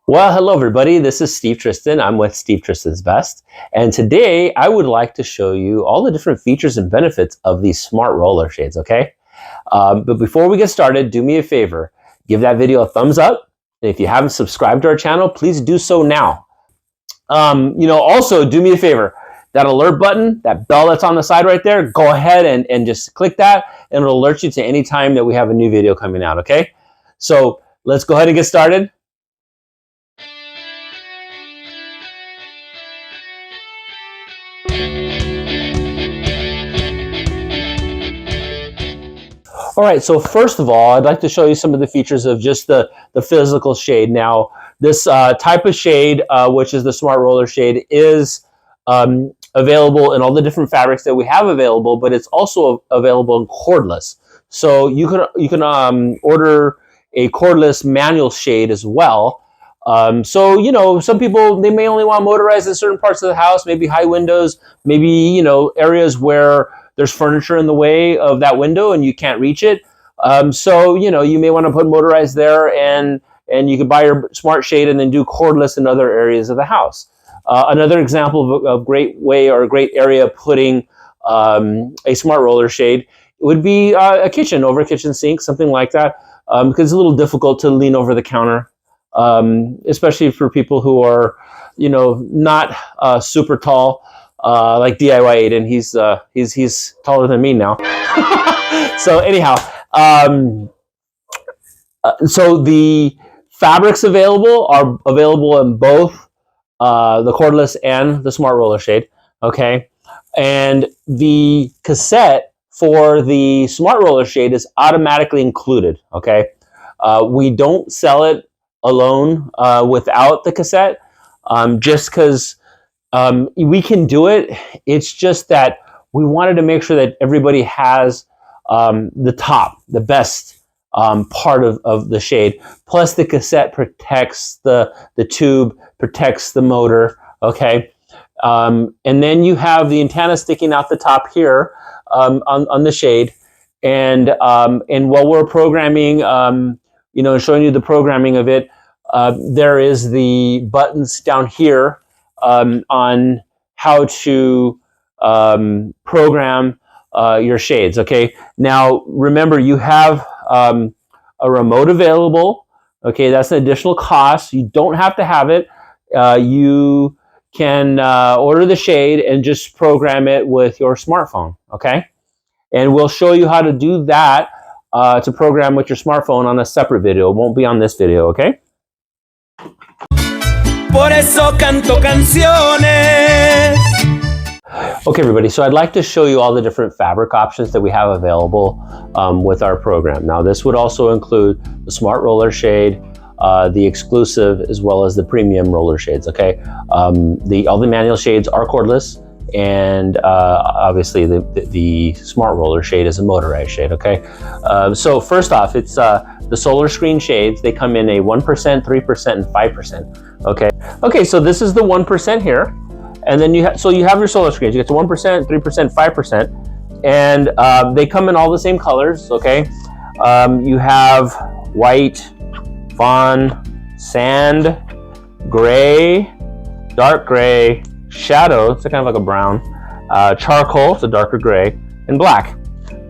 Well, hello everybody. This is Steve Tristan. I'm with Steve Tristan's Best. And today I would like to show you all the different features and benefits of these smart roller shades, okay? But before we get started, do me a favor. Give that video a thumbs up. And if you haven't subscribed to our channel, please do so now. Also do me a favor. That alert button, that bell that's on the side right there, go ahead and just click that and it'll alert you to any time that we have a new video coming out, okay? So let's go ahead and get started. All right, so first of all, I'd like to show you some of the features of just the physical shade. Now, this type of shade, which is the Smart Roller Shade, is available in all the different fabrics that we have available, but it's also available in cordless. So you can order a cordless manual shade as well. So, some people, they may only want motorized in certain parts of the house, maybe high windows, maybe, areas where there's furniture in the way of that window and you can't reach it. So, you may want to put motorized there and you can buy your smart shade and then do cordless in other areas of the house. Another example of a great way or a great area of putting a smart roller shade would be a kitchen, over a kitchen sink, something like that, because it's a little difficult to lean over the counter, especially for people who are, not super tall. Like DIY Aiden, he's taller than me now. So anyhow, so the fabrics available are available in both the cordless and the smart roller shade. Okay, and the cassette for the smart roller shade is automatically included. Okay, we don't sell it alone without the cassette, just because. We can do it. It's just that we wanted to make sure that everybody has the best part of the shade. Plus the cassette protects the tube, protects the motor, okay? And then you have the antenna sticking out the top here on the shade. And while we're programming, showing you the programming of it, there is the buttons down here on how to program your shades. Okay, now remember you have a remote available. Okay, that's an additional cost. You don't have to have it. You can order the shade and just program it with your smartphone. Okay, and we'll show you how to do that to program with your smartphone on a separate video. It won't be on this video. Okay. Por eso canto canciones. Okay, everybody, so I'd like to show you all the different fabric options that we have available with our program. Now, this would also include the Smart Roller Shade, the exclusive, as well as the premium roller shades, okay? All the manual shades are cordless, and obviously the Smart Roller Shade is a motorized shade, okay? So first off, it's the solar screen shades. They come in a 1%, 3%, and 5%. Okay, so this is the 1% here, and then you have your solar screens. You get to 1%, 3%, 5%, and they come in all the same colors. Okay, you have white, fawn, sand, gray, dark gray, shadow. It's kind of like a brown, charcoal. It's a darker gray, and black.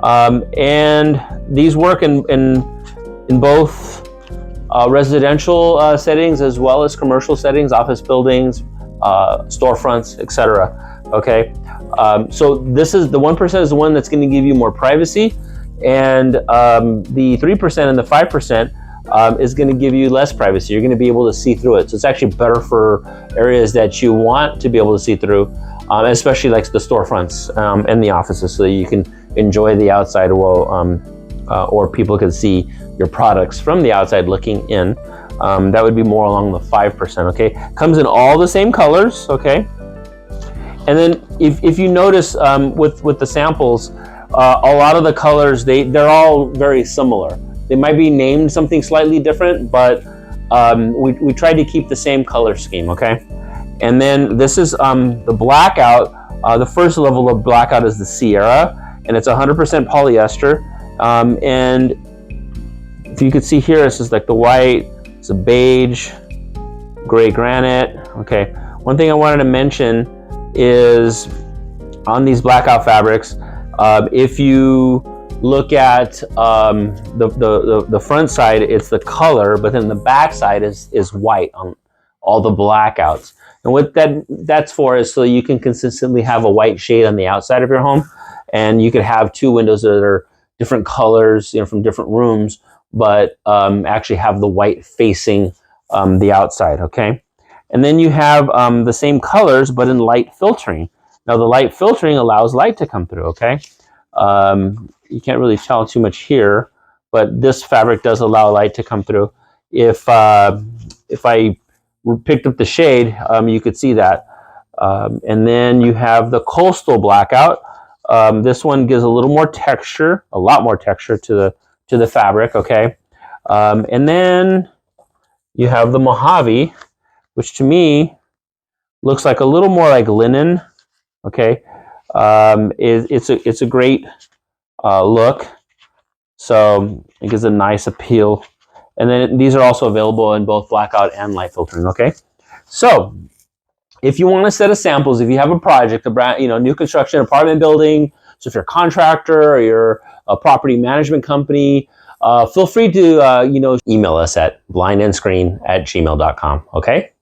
And these work in both residential settings as well as commercial settings, office buildings, storefronts, etc. Okay, so this is the 1% is the one that's going to give you more privacy, and the 3% and the 5% is going to give you less privacy. You're going to be able to see through it. So it's actually better for areas that you want to be able to see through, especially like the storefronts and the offices, so that you can enjoy the outside or people can see your products from the outside looking in. That would be more along the 5%, okay? Comes in all the same colors, okay? And then if you notice with the samples, a lot of the colors, they're all very similar. They might be named something slightly different, but we tried to keep the same color scheme, okay? And then this is the blackout. The first level of blackout is the Sierra, and it's 100% polyester. And if you could see here, this is like the white, it's a beige, gray granite. Okay, one thing I wanted to mention is on these blackout fabrics, if you look at the front side, it's the color, but then the back side is white on all the blackouts. And what that's for is so you can consistently have a white shade on the outside of your home, and you could have two windows that are different colors, you know, from different rooms, but actually have the white facing the outside. Okay, and then you have the same colors but in light filtering. Now the light filtering allows light to come through. Okay, you can't really tell too much here, but this fabric does allow light to come through. If I picked up the shade, you could see that. And then you have the coastal blackout. This one gives a little more texture, a lot more texture to the fabric. Okay, and then you have the Mojave, which to me looks like a little more like linen. Okay, it's a great look. So it gives a nice appeal. And then these are also available in both blackout and light filtering. Okay, so if you want a set of samples, if you have a project, a brand, new construction apartment building, so if you're a contractor or you're a property management company, feel free to email us at blindandscreen@gmail.com. Okay.